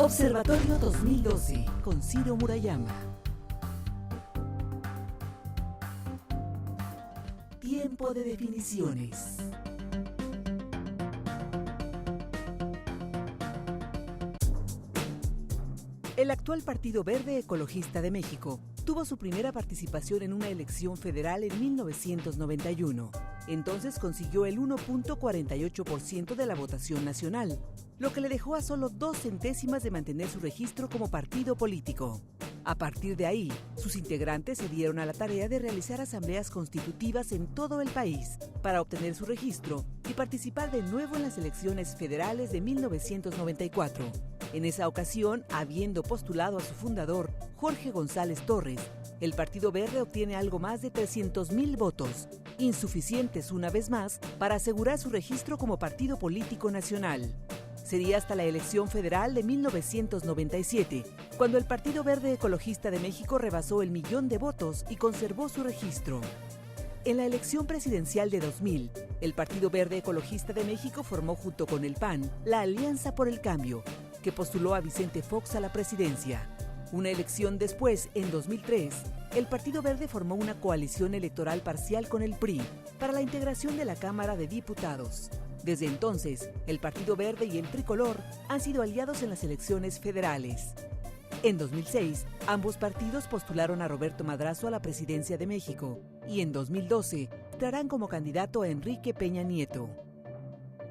Observatorio 2012 con Ciro Murayama. Tiempo de definiciones. El actual Partido Verde Ecologista de México tuvo su primera participación en una elección federal en 1991. Entonces consiguió el 1.48% de la votación nacional, lo que le dejó a solo 2 centésimas de mantener su registro como partido político. A partir de ahí, sus integrantes se dieron a la tarea de realizar asambleas constitutivas en todo el país para obtener su registro y participar de nuevo en las elecciones federales de 1994. En esa ocasión, habiendo postulado a su fundador, Jorge González Torres, el Partido Verde obtiene algo más de 300,000 votos, insuficientes una vez más para asegurar su registro como partido político nacional. Sería hasta la elección federal de 1997, cuando el Partido Verde Ecologista de México rebasó el 1,000,000 de votos y conservó su registro. En la elección presidencial de 2000, el Partido Verde Ecologista de México formó junto con el PAN la Alianza por el Cambio, que postuló a Vicente Fox a la presidencia. Una elección después, en 2003, el Partido Verde formó una coalición electoral parcial con el PRI para la integración de la Cámara de Diputados. Desde entonces, el Partido Verde y el Tricolor han sido aliados en las elecciones federales. En 2006, ambos partidos postularon a Roberto Madrazo a la presidencia de México y en 2012 traerán como candidato a Enrique Peña Nieto.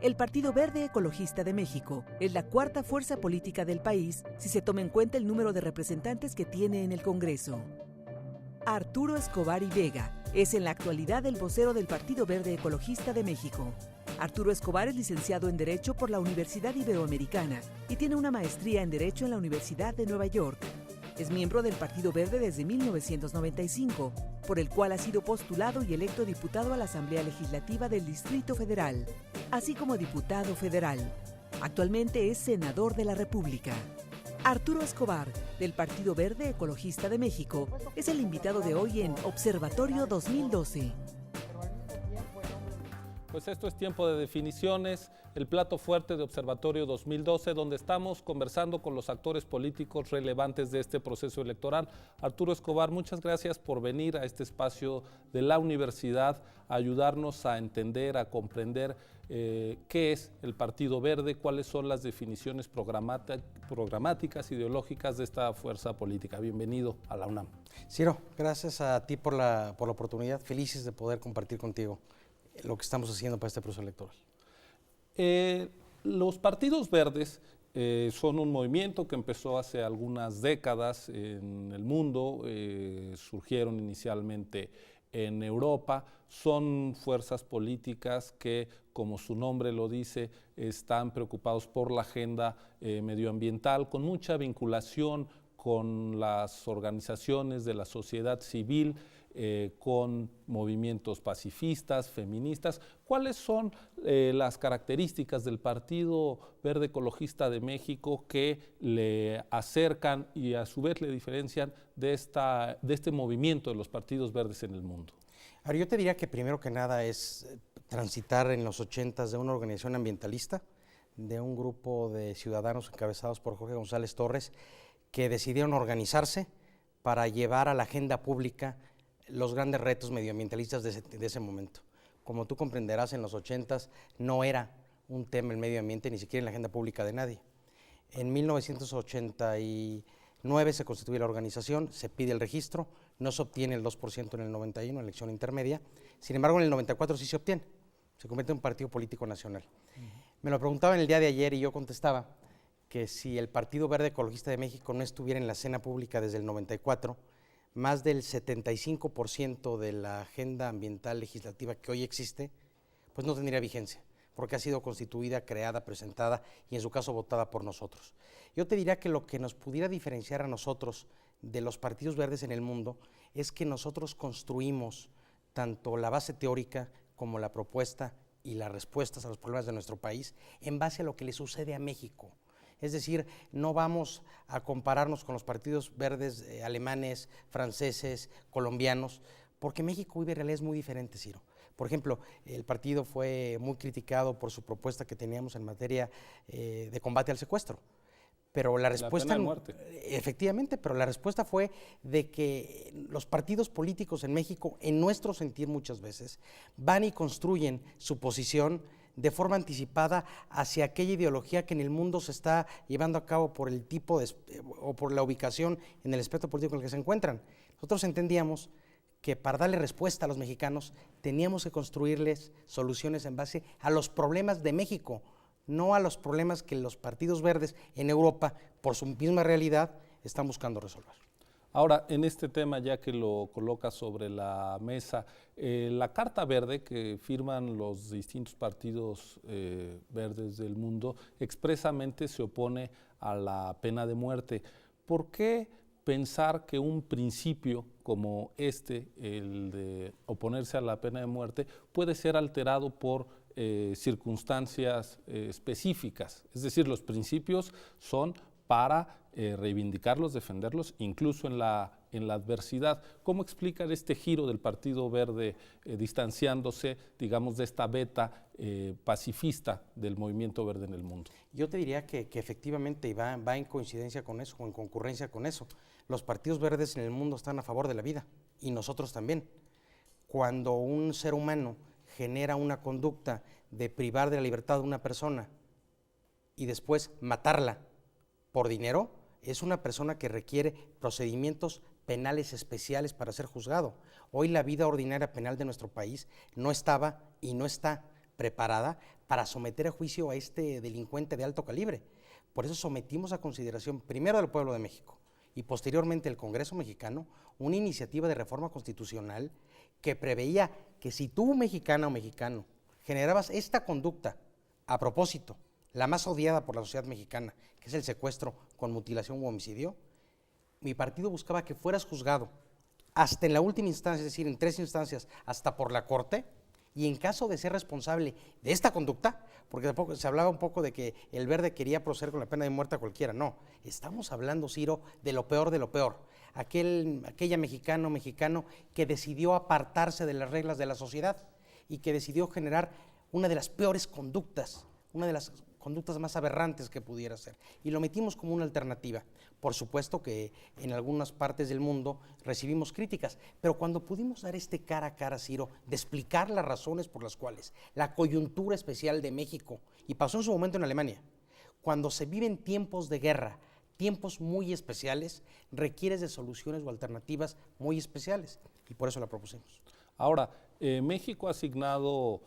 El Partido Verde Ecologista de México es la 4ª fuerza política del país si se toma en cuenta el número de representantes que tiene en el Congreso. Arturo Escobar y Vega es en la actualidad el vocero del Partido Verde Ecologista de México. Arturo Escobar es licenciado en Derecho por la Universidad Iberoamericana y tiene una maestría en Derecho en la Universidad de Nueva York. Es miembro del Partido Verde desde 1995, por el cual ha sido postulado y electo diputado a la Asamblea Legislativa del Distrito Federal, así como diputado federal. Actualmente es senador de la República. Arturo Escobar, del Partido Verde Ecologista de México, es el invitado de hoy en Observatorio 2012. Pues esto es Tiempo de Definiciones, el plato fuerte de Observatorio 2012, donde estamos conversando con los actores políticos relevantes de este proceso electoral. Arturo Escobar, muchas gracias por venir a este espacio de la universidad, a ayudarnos a entender, a comprender qué es el Partido Verde, cuáles son las definiciones programáticas, ideológicas de esta fuerza política. Bienvenido a la UNAM. Ciro, gracias a ti por la oportunidad, felices de poder compartir contigo lo que estamos haciendo para este proceso electoral. Los partidos verdes son un movimiento que empezó hace algunas décadas en el mundo, surgieron inicialmente en Europa, son fuerzas políticas que, como su nombre lo dice, están preocupados por la agenda medioambiental, con mucha vinculación con las organizaciones de la sociedad civil, con movimientos pacifistas, feministas. ¿Cuáles son las características del Partido Verde Ecologista de México que le acercan y a su vez le diferencian de este movimiento de los partidos verdes en el mundo? Ahora, yo te diría que primero que nada es transitar en los 80s de una organización ambientalista, de un grupo de ciudadanos encabezados por Jorge González Torres, que decidieron organizarse para llevar a la agenda pública los grandes retos medioambientalistas de ese momento. Como tú comprenderás, en los 80s no era un tema el medio ambiente, ni siquiera en la agenda pública de nadie. En 1989 se constituye la organización, se pide el registro, no se obtiene el 2% en el 91, elección intermedia. Sin embargo, en el 94 sí se obtiene, se convierte en un partido político nacional. Me lo preguntaban el día de ayer y yo contestaba que si el Partido Verde Ecologista de México no estuviera en la escena pública desde el 94, más del 75% de la agenda ambiental legislativa que hoy existe, pues no tendría vigencia, porque ha sido constituida, creada, presentada y en su caso votada por nosotros. Yo te diría que lo que nos pudiera diferenciar a nosotros de los partidos verdes en el mundo es que nosotros construimos tanto la base teórica como la propuesta y las respuestas a los problemas de nuestro país en base a lo que le sucede a México. Es decir, no vamos a compararnos con los partidos verdes alemanes, franceses, colombianos, porque México vive realidades muy diferentes, Ciro. Por ejemplo, el partido fue muy criticado por su propuesta que teníamos en materia de combate al secuestro, Pero la respuesta, pena de muerte. efectivamente, pero la respuesta fue de que los partidos políticos en México, en nuestro sentir muchas veces, van y construyen su posición de forma anticipada hacia aquella ideología que en el mundo se está llevando a cabo por el tipo o por la ubicación en el espectro político en el que se encuentran. Nosotros entendíamos que para darle respuesta a los mexicanos teníamos que construirles soluciones en base a los problemas de México, no a los problemas que los partidos verdes en Europa, por su misma realidad, están buscando resolver. Ahora, en este tema, ya que lo coloca sobre la mesa, la Carta Verde que firman los distintos partidos verdes del mundo expresamente se opone a la pena de muerte. ¿Por qué pensar que un principio como el de oponerse a la pena de muerte, puede ser alterado por circunstancias específicas? Es decir, los principios son para reivindicarlos, defenderlos, incluso en la adversidad. ¿Cómo explican este giro del Partido Verde distanciándose, digamos, de esta beta pacifista del movimiento verde en el mundo? Yo te diría que efectivamente va en coincidencia con eso, o en concurrencia con eso. Los partidos verdes en el mundo están a favor de la vida, y nosotros también. Cuando un ser humano genera una conducta de privar de la libertad de una persona y después matarla por dinero, es una persona que requiere procedimientos penales especiales para ser juzgado. Hoy la vida ordinaria penal de nuestro país no estaba y no está preparada para someter a juicio a este delincuente de alto calibre. Por eso sometimos a consideración primero del pueblo de México y posteriormente el Congreso mexicano una iniciativa de reforma constitucional que preveía que si tú, mexicana o mexicano, generabas esta conducta a propósito, la más odiada por la sociedad mexicana, que es el secuestro con mutilación u homicidio, mi partido buscaba que fueras juzgado hasta en la última instancia, es decir, en 3 instancias, hasta por la Corte, y en caso de ser responsable de esta conducta, porque tampoco se hablaba un poco de que el verde quería proceder con la pena de muerte a cualquiera, no, estamos hablando, Ciro, de lo peor de lo peor. Aquella mexicano que decidió apartarse de las reglas de la sociedad y que decidió generar una de las peores conductas, una de las conductas más aberrantes que pudiera ser, y lo metimos como una alternativa. Por supuesto que en algunas partes del mundo recibimos críticas, pero cuando pudimos dar este cara a cara, Ciro, de explicar las razones por las cuales la coyuntura especial de México, y pasó en su momento en Alemania, cuando se viven tiempos de guerra, tiempos muy especiales, requieres de soluciones o alternativas muy especiales, y por eso la propusimos. Ahora, México ha asignado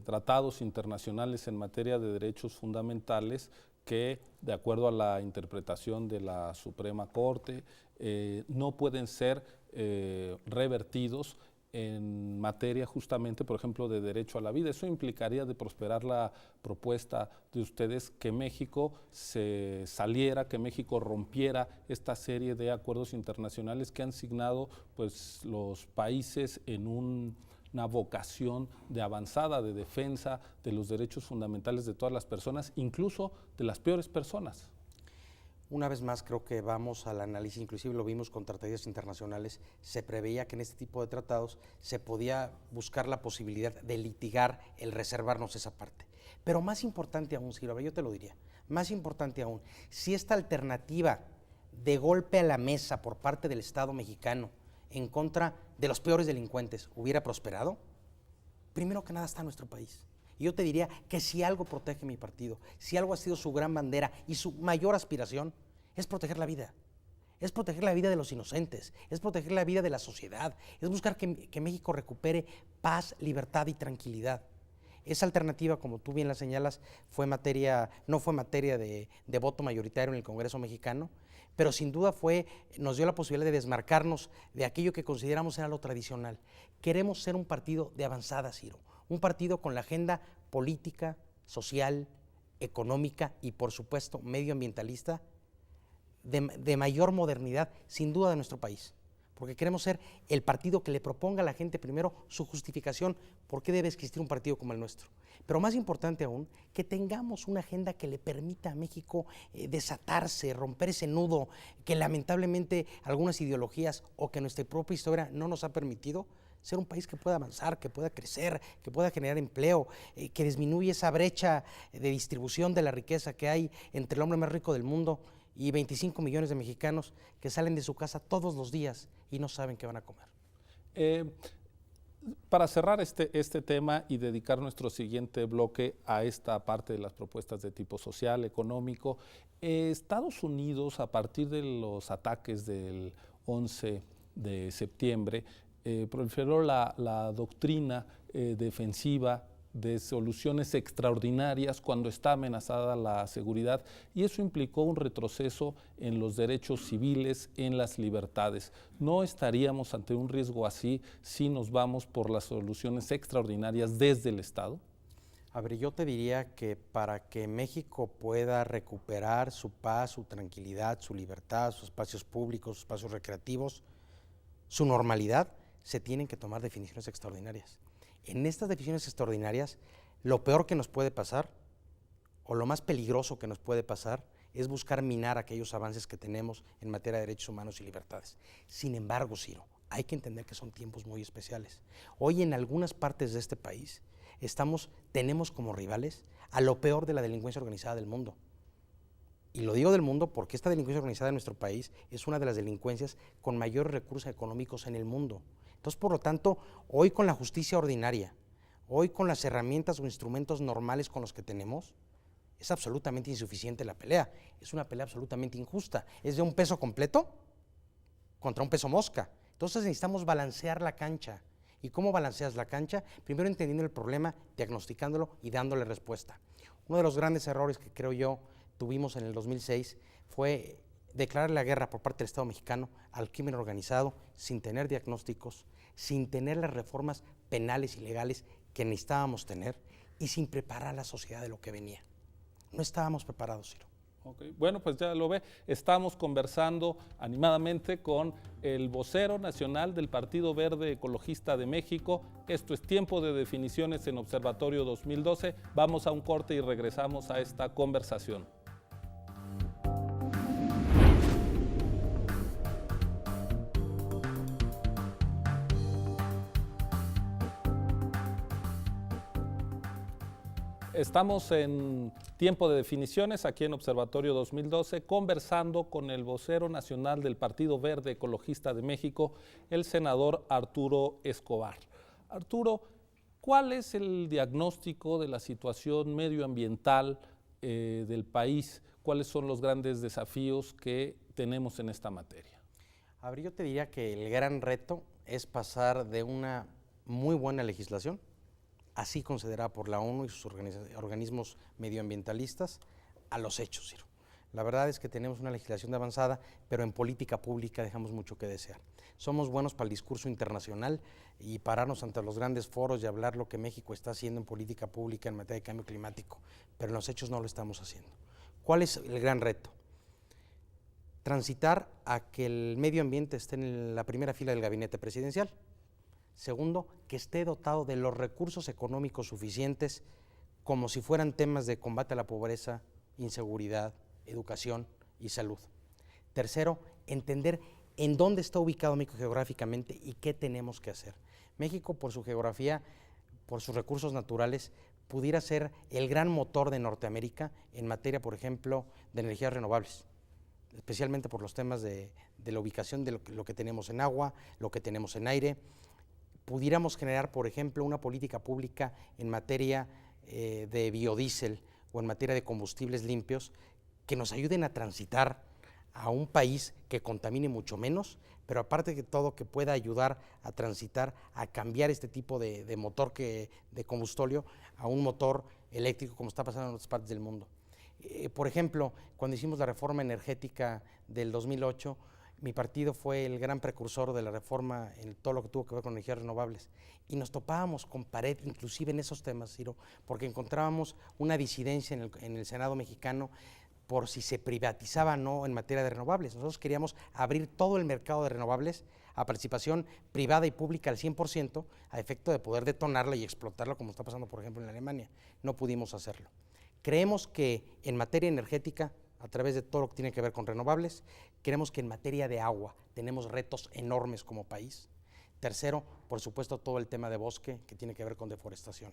tratados internacionales en materia de derechos fundamentales que, de acuerdo a la interpretación de la Suprema Corte, no pueden ser revertidos en materia justamente, por ejemplo, de derecho a la vida. Eso implicaría, de prosperar la propuesta de ustedes, que México se saliera, que México rompiera esta serie de acuerdos internacionales que han signado pues, los países en una vocación de avanzada, de defensa de los derechos fundamentales de todas las personas, incluso de las peores personas. Una vez más, creo que vamos al análisis, inclusive lo vimos con tratados internacionales, se preveía que en este tipo de tratados se podía buscar la posibilidad de litigar el reservarnos esa parte. Pero más importante aún, Ciro, yo te lo diría, más importante aún, si esta alternativa de golpe a la mesa por parte del Estado mexicano en contra de los peores delincuentes hubiera prosperado, primero que nada está nuestro país. Y yo te diría que si algo protege mi partido, si algo ha sido su gran bandera y su mayor aspiración, es proteger la vida. Es proteger la vida de los inocentes, es proteger la vida de la sociedad, es buscar que México recupere paz, libertad y tranquilidad. Esa alternativa, como tú bien la señalas, no fue materia de voto mayoritario en el Congreso mexicano, pero sin duda nos dio la posibilidad de desmarcarnos de aquello que consideramos era lo tradicional. Queremos ser un partido de avanzada, Ciro, un partido con la agenda política, social, económica y, por supuesto, medioambientalista de mayor modernidad, sin duda, de nuestro país. Porque queremos ser el partido que le proponga a la gente primero su justificación por qué debe existir un partido como el nuestro. Pero más importante aún, que tengamos una agenda que le permita a México desatarse, romper ese nudo que lamentablemente algunas ideologías o que nuestra propia historia no nos ha permitido, ser un país que pueda avanzar, que pueda crecer, que pueda generar empleo, que disminuya esa brecha de distribución de la riqueza que hay entre el hombre más rico del mundo y 25 millones de mexicanos que salen de su casa todos los días y no saben qué van a comer. Para cerrar este tema y dedicar nuestro siguiente bloque a esta parte de las propuestas de tipo social, económico, Estados Unidos, a partir de los ataques del 11 de septiembre, proliferó la doctrina defensiva de soluciones extraordinarias cuando está amenazada la seguridad, y eso implicó un retroceso en los derechos civiles, en las libertades. ¿No estaríamos ante un riesgo así si nos vamos por las soluciones extraordinarias desde el Estado? A ver, yo te diría que para que México pueda recuperar su paz, su tranquilidad, su libertad, sus espacios públicos, sus espacios recreativos, su normalidad, se tienen que tomar definiciones extraordinarias. En estas definiciones extraordinarias, lo peor que nos puede pasar, o lo más peligroso que nos puede pasar, es buscar minar aquellos avances que tenemos en materia de derechos humanos y libertades. Sin embargo, Ciro, hay que entender que son tiempos muy especiales. Hoy en algunas partes de este país tenemos como rivales a lo peor de la delincuencia organizada del mundo. Y lo digo del mundo porque esta delincuencia organizada en nuestro país es una de las delincuencias con mayores recursos económicos en el mundo. Entonces, por lo tanto, hoy con la justicia ordinaria, hoy con las herramientas o instrumentos normales con los que tenemos, es absolutamente insuficiente la pelea. Es una pelea absolutamente injusta. Es de un peso completo contra un peso mosca. Entonces necesitamos balancear la cancha. ¿Y cómo balanceas la cancha? Primero entendiendo el problema, diagnosticándolo y dándole respuesta. Uno de los grandes errores que creo yo tuvimos en el 2006 fue declarar la guerra por parte del Estado mexicano al crimen organizado sin tener diagnósticos, sin tener las reformas penales y legales que necesitábamos tener y sin preparar a la sociedad de lo que venía. No estábamos preparados, Ciro. Okay. Bueno, pues ya lo ve, estamos conversando animadamente con el vocero nacional del Partido Verde Ecologista de México. Esto es Tiempo de Definiciones en Observatorio 2012. Vamos a un corte y regresamos a esta conversación. Estamos en Tiempo de Definiciones, aquí en Observatorio 2012, conversando con el vocero nacional del Partido Verde Ecologista de México, el senador Arturo Escobar. Arturo, ¿cuál es el diagnóstico de la situación medioambiental del país? ¿Cuáles son los grandes desafíos que tenemos en esta materia? A ver, yo te diría que el gran reto es pasar de una muy buena legislación, así considerada por la ONU y sus organismos medioambientalistas, a los hechos, Ciro. La verdad es que tenemos una legislación de avanzada, pero en política pública dejamos mucho que desear. Somos buenos para el discurso internacional y pararnos ante los grandes foros y hablar lo que México está haciendo en política pública en materia de cambio climático, pero en los hechos no lo estamos haciendo. ¿Cuál es el gran reto? Transitar a que el medio ambiente esté en la primera fila del gabinete presidencial. Segundo, que esté dotado de los recursos económicos suficientes como si fueran temas de combate a la pobreza, inseguridad, educación y salud. Tercero, entender en dónde está ubicado México geográficamente y qué tenemos que hacer. México, por su geografía, por sus recursos naturales, pudiera ser el gran motor de Norteamérica en materia, por ejemplo, de energías renovables, especialmente por los temas de la ubicación de lo que tenemos en agua, lo que tenemos en aire. Pudiéramos generar, por ejemplo, una política pública en materia de biodiesel o en materia de combustibles limpios que nos ayuden a transitar a un país que contamine mucho menos, pero aparte de todo que pueda ayudar a transitar, a cambiar este tipo de motor de combustóleo a un motor eléctrico como está pasando en otras partes del mundo. Por ejemplo, cuando hicimos la reforma energética del 2008, mi partido fue el gran precursor de la reforma en todo lo que tuvo que ver con energías renovables y nos topábamos con pared inclusive en esos temas, Ciro, porque encontrábamos una disidencia en el Senado mexicano por si se privatizaba o no en materia de renovables. Nosotros queríamos abrir todo el mercado de renovables a participación privada y pública al 100% a efecto de poder detonarla y explotarla como está pasando, por ejemplo, en Alemania. No pudimos hacerlo. Creemos que en materia energética, a través de todo lo que tiene que ver con renovables, creemos que en materia de agua tenemos retos enormes como país. Tercero, por supuesto, todo el tema de bosque que tiene que ver con deforestación.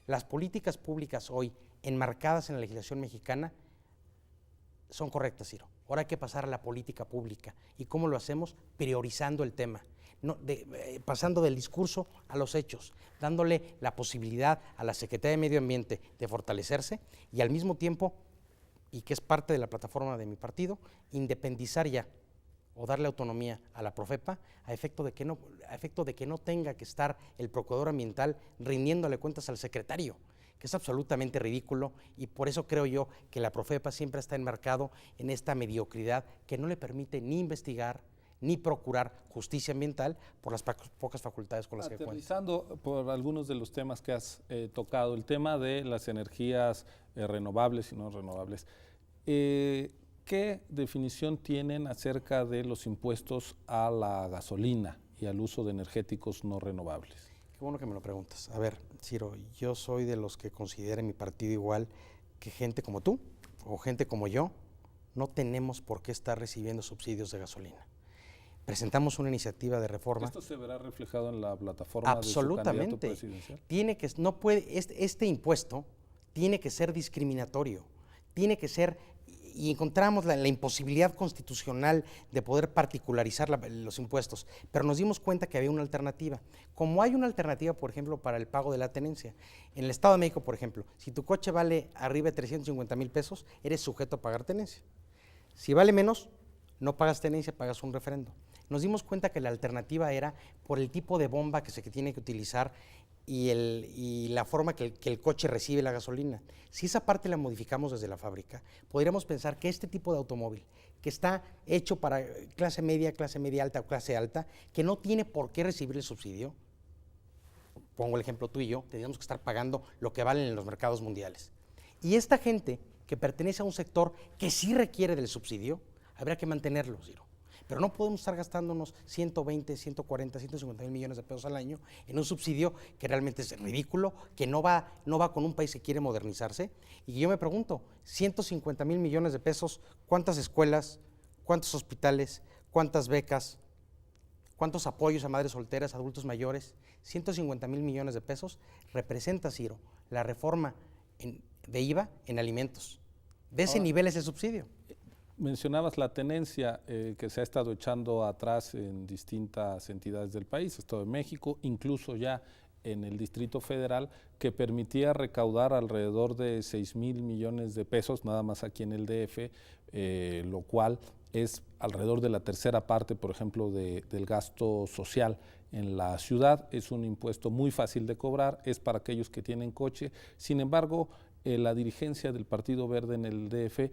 Las políticas públicas hoy enmarcadas en la legislación mexicana son correctas, Ciro. Ahora hay que pasar a la política pública. ¿Y cómo lo hacemos? Priorizando el tema, pasando del discurso a los hechos, dándole la posibilidad a la Secretaría de Medio Ambiente de fortalecerse y al mismo tiempo, y que es parte de la plataforma de mi partido, independizar ya o darle autonomía a la Profepa a efecto de que no tenga que estar el procurador ambiental rindiéndole cuentas al secretario, que es absolutamente ridículo, y por eso creo yo que la Profepa siempre está enmarcado en esta mediocridad que no le permite ni investigar ni procurar justicia ambiental por las pocas facultades con las que cuenta. Aterrizando por algunos de los temas que has tocado, el tema de las energías renovables y no renovables, ¿qué definición tienen acerca de los impuestos a la gasolina y al uso de energéticos no renovables? Qué bueno que me lo preguntas. A ver, Ciro, yo soy de los que considera en mi partido igual que gente como tú o gente como yo no tenemos por qué estar recibiendo subsidios de gasolina. Presentamos una iniciativa de reforma. ¿Esto se verá reflejado en la plataforma absolutamente de su candidato presidencial? Tiene que, no puede, este impuesto tiene que ser discriminatorio, tiene que ser, y encontramos la imposibilidad constitucional de poder particularizar los impuestos, pero nos dimos cuenta que había una alternativa. Como hay una alternativa, por ejemplo, para el pago de la tenencia. En el Estado de México, por ejemplo, si tu coche vale arriba de 350,000 pesos, eres sujeto a pagar tenencia. Si vale menos, no pagas tenencia, pagas un referendo. Nos dimos cuenta que la alternativa era por el tipo de bomba que se tiene que utilizar y la forma que el coche recibe la gasolina. Si esa parte la modificamos desde la fábrica, podríamos pensar que este tipo de automóvil, que está hecho para clase media alta o clase alta, que no tiene por qué recibir el subsidio, pongo el ejemplo tú y yo, tendríamos que estar pagando lo que valen en los mercados mundiales. Y esta gente que pertenece a un sector que sí requiere del subsidio, habrá que mantenerlo, Ciro. Pero no podemos estar gastándonos 120, 140, 150,000 millones de pesos al año en un subsidio que realmente es ridículo, que no va con un país que quiere modernizarse. Y yo me pregunto, 150,000 millones de pesos, ¿cuántas escuelas, cuántos hospitales, cuántas becas, cuántos apoyos a madres solteras, adultos mayores? 150,000 millones de pesos representa, Ciro, la reforma de IVA en alimentos. De ese nivel es el subsidio. Mencionabas la tenencia que se ha estado echando atrás en distintas entidades del país, Estado de México, incluso ya en el Distrito Federal, que permitía recaudar alrededor de 6,000 millones de pesos, nada más aquí en el DF, lo cual es alrededor de la tercera parte, por ejemplo, del gasto social en la ciudad. Es un impuesto muy fácil de cobrar, es para aquellos que tienen coche. Sin embargo, la dirigencia del Partido Verde en el DF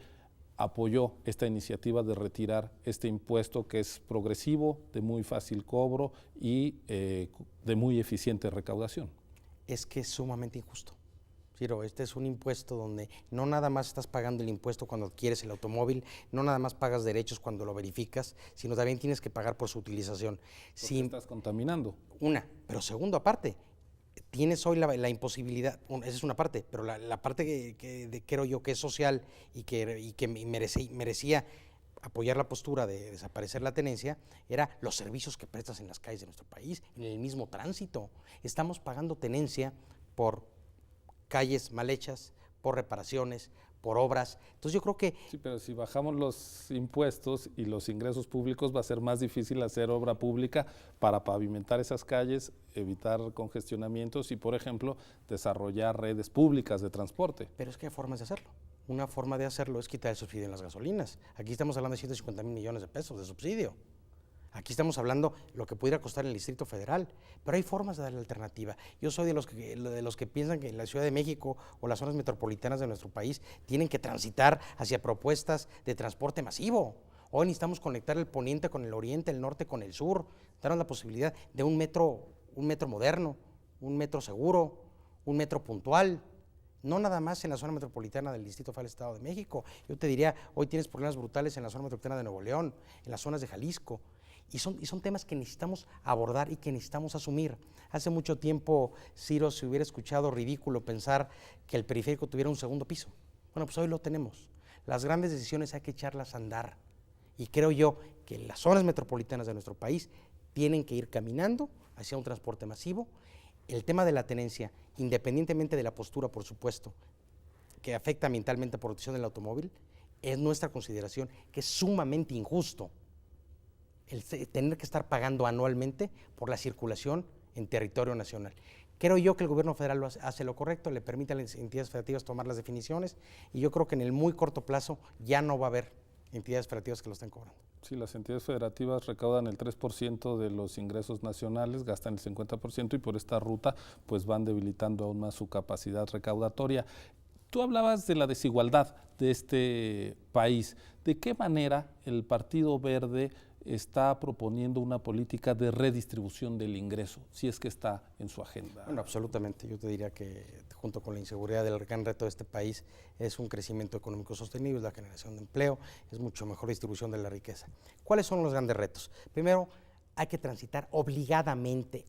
apoyó esta iniciativa de retirar este impuesto que es progresivo, de muy fácil cobro y de muy eficiente recaudación. Es que es sumamente injusto. Ciro, este es un impuesto donde no nada más estás pagando el impuesto cuando adquieres el automóvil, no nada más pagas derechos cuando lo verificas, sino también tienes que pagar por su utilización. Porque estás contaminando. Pero segundo, aparte, tienes hoy la imposibilidad, esa es una parte, pero la parte que creo yo que es social y que merecía apoyar la postura de desaparecer la tenencia, era los servicios que prestas en las calles de nuestro país, en el mismo tránsito. Estamos pagando tenencia por calles mal hechas, por reparaciones, por obras. Entonces yo creo que... Sí, pero si bajamos los impuestos y los ingresos públicos va a ser más difícil hacer obra pública para pavimentar esas calles, evitar congestionamientos y, por ejemplo, desarrollar redes públicas de transporte. Pero es que hay formas de hacerlo. Una forma de hacerlo es quitar el subsidio en las gasolinas. Aquí estamos hablando de 150,000 millones de pesos de subsidio. Aquí estamos hablando lo que pudiera costar en el Distrito Federal, pero hay formas de darle alternativa. Yo soy de los que piensan que la Ciudad de México o las zonas metropolitanas de nuestro país tienen que transitar hacia propuestas de transporte masivo. Hoy necesitamos conectar el poniente con el oriente, el norte con el sur, darnos la posibilidad de un metro moderno, un metro seguro, un metro puntual. No nada más en la zona metropolitana del Distrito Federal del Estado de México. Yo te diría, hoy tienes problemas brutales en la zona metropolitana de Nuevo León, en las zonas de Jalisco. Y son temas que necesitamos abordar y que necesitamos asumir. Hace mucho tiempo, Ciro, se hubiera escuchado ridículo pensar que el periférico tuviera un segundo piso. Bueno, pues hoy lo tenemos. Las grandes decisiones hay que echarlas a andar. Y creo yo que las zonas metropolitanas de nuestro país tienen que ir caminando hacia un transporte masivo. El tema de la tenencia, independientemente de la postura, por supuesto, que afecta ambientalmente a la protección del automóvil, es nuestra consideración que es sumamente injusto el tener que estar pagando anualmente por la circulación en territorio nacional. Creo yo que el gobierno federal hace lo correcto, le permite a las entidades federativas tomar las definiciones, y yo creo que en el muy corto plazo ya no va a haber entidades federativas que lo estén cobrando. Sí, las entidades federativas recaudan el 3% de los ingresos nacionales, gastan el 50%, y por esta ruta pues van debilitando aún más su capacidad recaudatoria. Tú hablabas de la desigualdad de este país. ¿De qué manera el Partido Verde está proponiendo una política de redistribución del ingreso, si es que está en su agenda? Bueno, absolutamente. Yo te diría que junto con la inseguridad, el gran reto de este país es un crecimiento económico sostenible, la generación de empleo, es mucho mejor distribución de la riqueza. ¿Cuáles son los grandes retos? Primero, hay que transitar obligadamente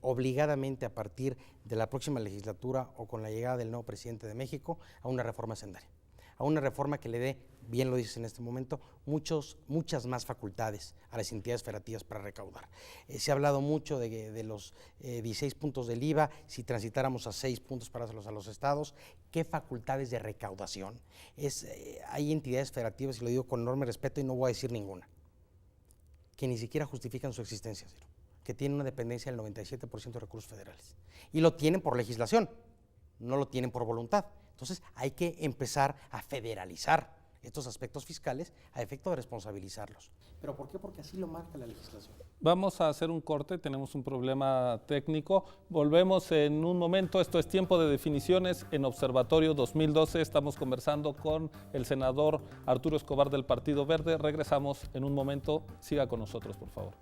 a partir de la próxima legislatura o con la llegada del nuevo presidente de México a una reforma hacendaria, a una reforma que le dé, bien lo dices en este momento, muchas más facultades a las entidades federativas para recaudar. Se ha hablado mucho de los 16 puntos del IVA, si transitáramos a 6 puntos para hacerlos a los estados, ¿qué facultades de recaudación? Hay entidades federativas, y lo digo con enorme respeto y no voy a decir ninguna, que ni siquiera justifican su existencia, Ciro, que tienen una dependencia del 97% de recursos federales. Y lo tienen por legislación, no lo tienen por voluntad. Entonces hay que empezar a federalizar estos aspectos fiscales a efecto de responsabilizarlos. ¿Pero por qué? Porque así lo marca la legislación. Vamos a hacer un corte, tenemos un problema técnico. Volvemos en un momento. Esto es Tiempo de Definiciones en Observatorio 2012. Estamos conversando con el senador Arturo Escobar del Partido Verde. Regresamos en un momento. Siga con nosotros, por favor.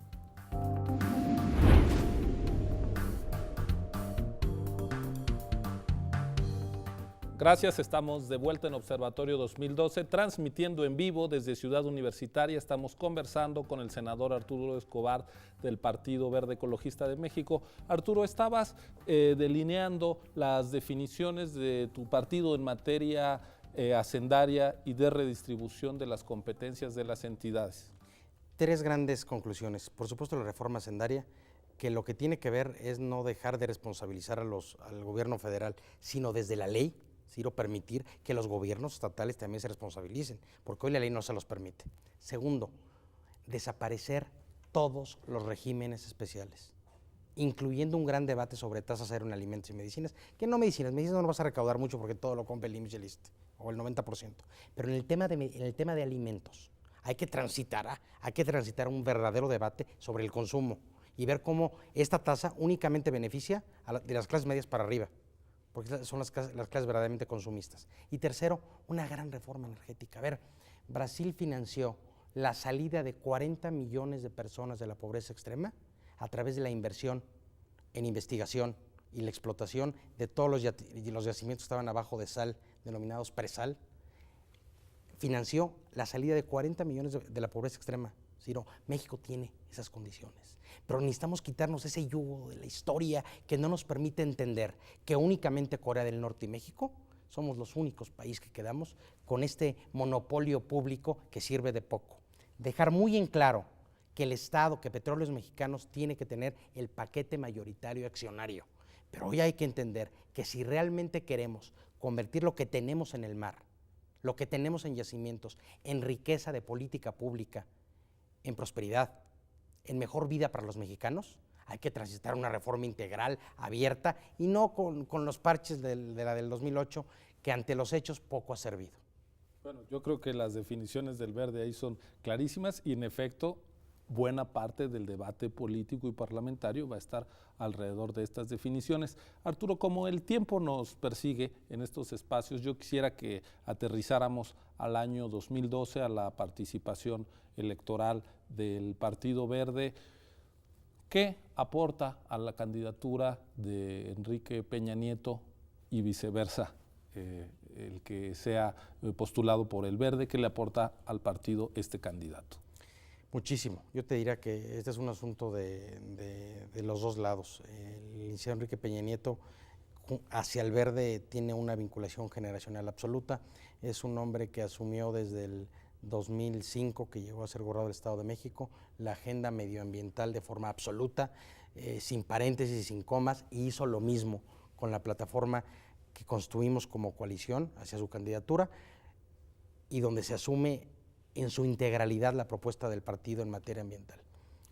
Gracias, estamos de vuelta en Observatorio 2012, transmitiendo en vivo desde Ciudad Universitaria. Estamos conversando con el senador Arturo Escobar del Partido Verde Ecologista de México. Arturo, estabas delineando las definiciones de tu partido en materia hacendaria y de redistribución de las competencias de las entidades. 3 grandes conclusiones. Por supuesto, la reforma hacendaria, que lo que tiene que ver es no dejar de responsabilizar al gobierno federal, sino desde la ley, sino permitir que los gobiernos estatales también se responsabilicen, porque hoy la ley no se los permite. Segundo, desaparecer todos los regímenes especiales, incluyendo un gran debate sobre tasas cero en alimentos y medicinas, que no medicinas no vas a recaudar mucho porque todo lo compra el IMSS y el ISSSTE, o el 90%, pero en el tema de alimentos hay que transitar un verdadero debate sobre el consumo y ver cómo esta tasa únicamente beneficia de las clases medias para arriba, porque son las clases verdaderamente consumistas. Y tercero, una gran reforma energética. A ver, Brasil financió la salida de 40 millones de personas de la pobreza extrema a través de la inversión en investigación y la explotación de todos los yacimientos que estaban abajo de sal, denominados presal. Financió la salida de 40 millones de la pobreza extrema. Ciro, México tiene esas condiciones, pero necesitamos quitarnos ese yugo de la historia que no nos permite entender que únicamente Corea del Norte y México somos los únicos países que quedamos con este monopolio público que sirve de poco. Dejar muy en claro que el Estado, que Petróleos Mexicanos tiene que tener el paquete mayoritario accionario, pero hoy hay que entender que si realmente queremos convertir lo que tenemos en el mar, lo que tenemos en yacimientos, en riqueza de política pública, en prosperidad, en mejor vida para los mexicanos, hay que transitar una reforma integral, abierta, y no con los parches de la del 2008, que ante los hechos poco ha servido. Bueno, yo creo que las definiciones del Verde ahí son clarísimas y en efecto buena parte del debate político y parlamentario va a estar alrededor de estas definiciones. Arturo, como el tiempo nos persigue en estos espacios, yo quisiera que aterrizáramos al año 2012, a la participación electoral del Partido Verde. ¿Qué aporta a la candidatura de Enrique Peña Nieto y viceversa, el que sea postulado por el Verde? ¿Qué le aporta al partido este candidato? Muchísimo. Yo te diría que este es un asunto de los dos lados. El licenciado Enrique Peña Nieto hacia el Verde tiene una vinculación generacional absoluta. Es un hombre que asumió desde 2005, que llegó a ser gobernador del Estado de México, la agenda medioambiental de forma absoluta, sin paréntesis y sin comas, y hizo lo mismo con la plataforma que construimos como coalición hacia su candidatura y donde se asume en su integralidad la propuesta del partido en materia ambiental.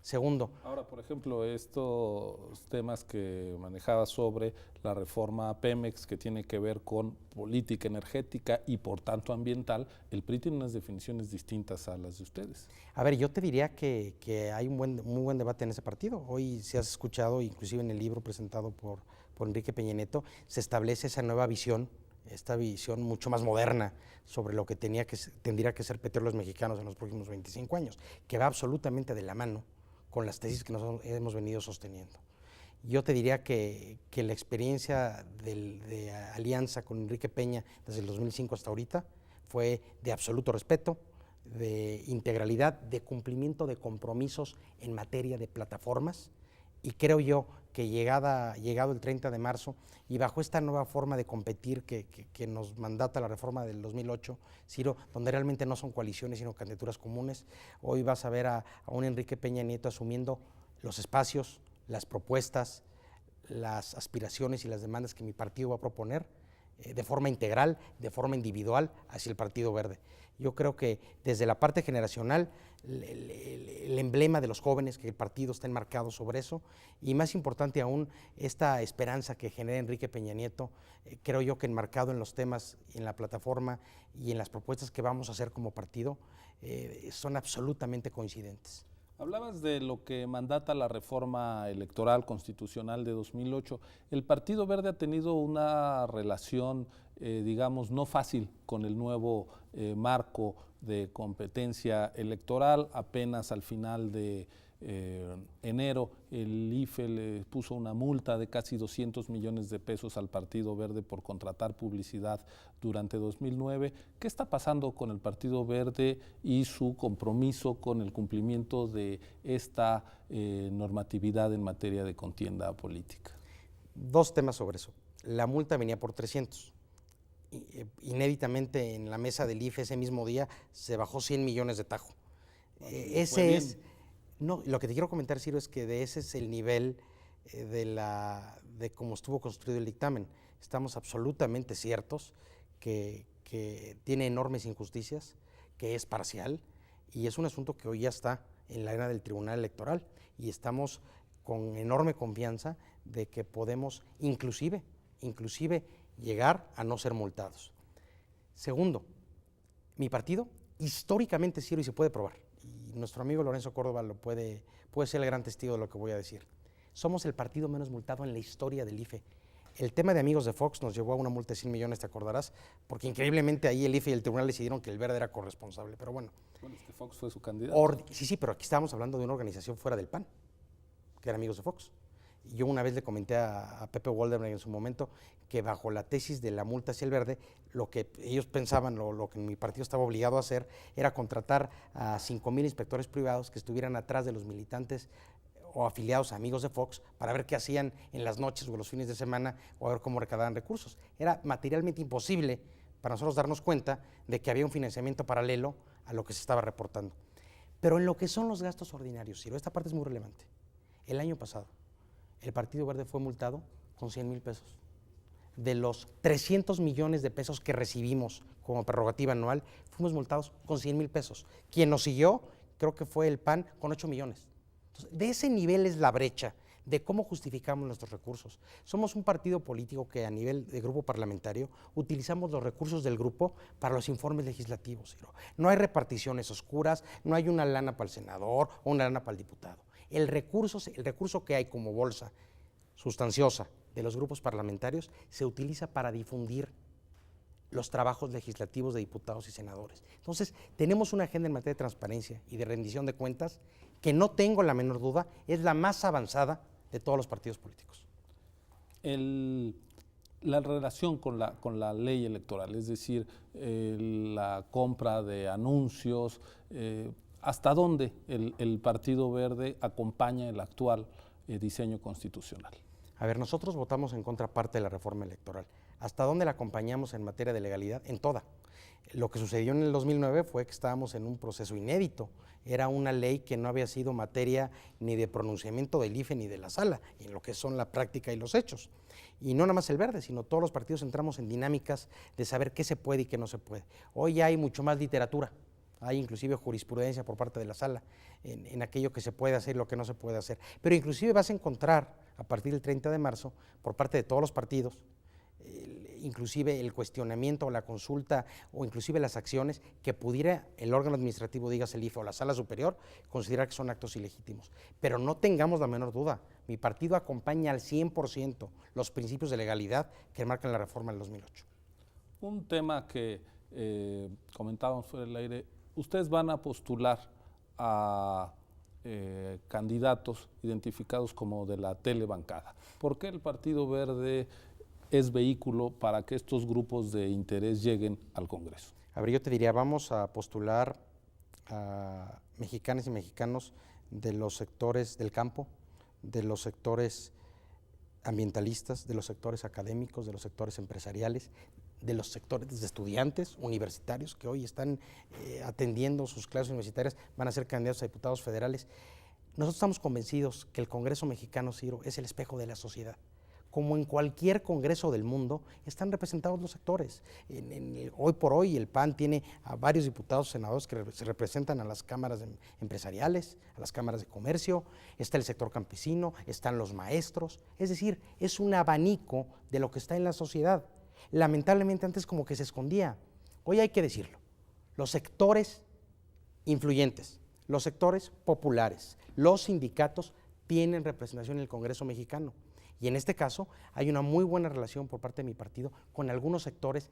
Segundo. Ahora, por ejemplo, estos temas que manejaba sobre la reforma Pemex, que tiene que ver con política energética y por tanto ambiental, el PRI tiene unas definiciones distintas a las de ustedes. A ver, yo te diría que hay muy buen debate en ese partido. Hoy, si has escuchado, inclusive en el libro presentado por Enrique Peña Nieto, se establece esa nueva visión, esta visión mucho más moderna sobre lo que tendría que ser Petróleos Mexicanos en los próximos 25 años, que va absolutamente de la mano con las tesis que nosotros hemos venido sosteniendo. Yo te diría que la experiencia de alianza con Enrique Peña desde el 2005 hasta ahorita fue de absoluto respeto, de integralidad, de cumplimiento de compromisos en materia de plataformas, y creo yo que llegado el 30 de marzo y bajo esta nueva forma de competir que nos mandata la reforma del 2008, Ciro, donde realmente no son coaliciones sino candidaturas comunes, hoy vas a ver a un Enrique Peña Nieto asumiendo los espacios, las propuestas, las aspiraciones y las demandas que mi partido va a proponer de forma integral, de forma individual hacia el Partido Verde. Yo creo que desde la parte generacional, el emblema de los jóvenes, que el partido está enmarcado sobre eso, y más importante aún, esta esperanza que genera Enrique Peña Nieto, creo yo que enmarcado en los temas, en la plataforma y en las propuestas que vamos a hacer como partido, son absolutamente coincidentes. Hablabas de lo que mandata la reforma electoral constitucional de 2008. El Partido Verde ha tenido una relación, digamos, no fácil con el nuevo marco de competencia electoral. Apenas al final de enero el IFE le puso una multa de casi 200 millones de pesos al Partido Verde por contratar publicidad durante 2009. ¿Qué está pasando con el Partido Verde y su compromiso con el cumplimiento de esta normatividad en materia de contienda política? Dos temas sobre eso. La multa venía por 300. Inéditamente en la mesa del IFE ese mismo día se bajó 100 millones de tajo. Ese es... No, lo que te quiero comentar, Ciro, es que de ese es el nivel de cómo estuvo construido el dictamen. Estamos absolutamente ciertos que tiene enormes injusticias, que es parcial, y es un asunto que hoy ya está en la arena del Tribunal Electoral, y estamos con enorme confianza de que podemos inclusive llegar a no ser multados. Segundo, mi partido, históricamente, Ciro, y se puede probar, y nuestro amigo Lorenzo Córdoba puede ser el gran testigo de lo que voy a decir. Somos el partido menos multado en la historia del IFE. El tema de Amigos de Fox nos llevó a una multa de 100 millones, te acordarás, porque increíblemente ahí el IFE y el tribunal decidieron que el Verde era corresponsable, pero bueno. Bueno, es que Fox fue su candidato. Sí, pero aquí estábamos hablando de una organización fuera del PAN, que era Amigos de Fox. Y yo una vez le comenté a Pepe Woldenberg en su momento que bajo la tesis de la multa hacia el Verde, lo que ellos pensaban, lo que mi partido estaba obligado a hacer, era contratar a 5,000 inspectores privados que estuvieran atrás de los militantes o afiliados a Amigos de Fox para ver qué hacían en las noches o los fines de semana o a ver cómo recaudaban recursos. Era materialmente imposible para nosotros darnos cuenta de que había un financiamiento paralelo a lo que se estaba reportando. Pero en lo que son los gastos ordinarios, Ciro, esta parte es muy relevante. El año pasado, el Partido Verde fue multado con 100,000 pesos. De los 300 millones de pesos que recibimos como prerrogativa anual, fuimos multados con 100,000 pesos. Quien nos siguió, creo que fue el PAN, con 8 millones. Entonces, de ese nivel es la brecha de cómo justificamos nuestros recursos. Somos un partido político que a nivel de grupo parlamentario utilizamos los recursos del grupo para los informes legislativos. No hay reparticiones oscuras, no hay una lana para el senador o una lana para el diputado. El recurso que hay como bolsa sustanciosa de los grupos parlamentarios se utiliza para difundir los trabajos legislativos de diputados y senadores. Entonces, tenemos una agenda en materia de transparencia y de rendición de cuentas que no tengo la menor duda, es la más avanzada de todos los partidos políticos. La relación con la ley electoral, es decir, la compra de anuncios, ¿hasta dónde el Partido Verde acompaña el actual diseño constitucional? A ver, nosotros votamos en contraparte de la reforma electoral. ¿Hasta dónde la acompañamos en materia de legalidad? En toda. Lo que sucedió en el 2009 fue que estábamos en un proceso inédito. Era una ley que no había sido materia ni de pronunciamiento del IFE ni de la sala, en lo que son la práctica y los hechos. Y no nada más el Verde, sino todos los partidos entramos en dinámicas de saber qué se puede y qué no se puede. Hoy hay mucho más literatura, hay inclusive jurisprudencia por parte de la sala en aquello que se puede hacer y lo que no se puede hacer. Pero inclusive vas a encontrar a partir del 30 de marzo, por parte de todos los partidos, inclusive el cuestionamiento o la consulta o inclusive las acciones que pudiera el órgano administrativo, dígase el IFE o la sala superior, considerar que son actos ilegítimos. Pero no tengamos la menor duda, mi partido acompaña al 100% los principios de legalidad que marcan la reforma del 2008. Un tema que comentábamos fuera del aire, ustedes van a postular a candidatos identificados como de la telebancada. ¿Por qué el Partido Verde es vehículo para que estos grupos de interés lleguen al Congreso? A ver, yo te diría, vamos a postular a mexicanas y mexicanos de los sectores del campo, de los sectores ambientalistas, de los sectores académicos, de los sectores empresariales, de los sectores de estudiantes universitarios que hoy están atendiendo sus clases universitarias, van a ser candidatos a diputados federales. Nosotros estamos convencidos que el Congreso mexicano, Ciro, es el espejo de la sociedad. Como en cualquier congreso del mundo, están representados los sectores. Hoy por hoy el PAN tiene a varios diputados, senadores que se representan a las cámaras empresariales, a las cámaras de comercio, está el sector campesino, están los maestros, es decir, es un abanico de lo que está en la sociedad. Lamentablemente antes como que se escondía, hoy hay que decirlo, los sectores influyentes, los sectores populares, los sindicatos tienen representación en el Congreso mexicano. Y en este caso hay una muy buena relación por parte de mi partido con algunos sectores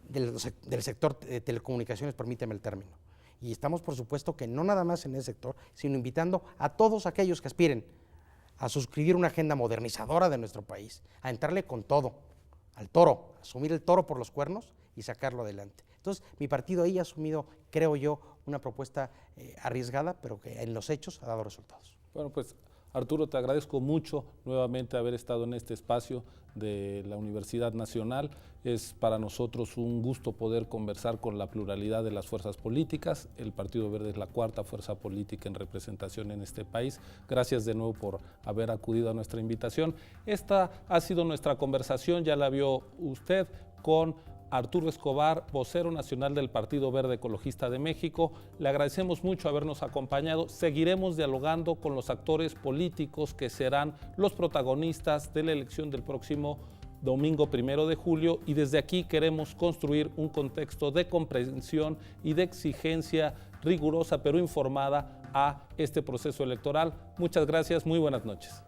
del sector de telecomunicaciones, permíteme el término. Y estamos, por supuesto, que no nada más en ese sector, sino invitando a todos aquellos que aspiren a suscribir una agenda modernizadora de nuestro país, a entrarle con todo, al toro, asumir el toro por los cuernos y sacarlo adelante. Entonces, mi partido ahí ha asumido, creo yo, una propuesta arriesgada, pero que en los hechos ha dado resultados. Bueno, pues Arturo, te agradezco mucho nuevamente haber estado en este espacio de la Universidad Nacional. Es para nosotros un gusto poder conversar con la pluralidad de las fuerzas políticas. El Partido Verde es la cuarta fuerza política en representación en este país. Gracias de nuevo por haber acudido a nuestra invitación. Esta ha sido nuestra conversación, ya la vio usted, con Arturo Escobar, vocero nacional del Partido Verde Ecologista de México. Le agradecemos mucho habernos acompañado. Seguiremos dialogando con los actores políticos que serán los protagonistas de la elección del próximo domingo 1 de julio y desde aquí queremos construir un contexto de comprensión y de exigencia rigurosa pero informada a este proceso electoral. Muchas gracias, muy buenas noches.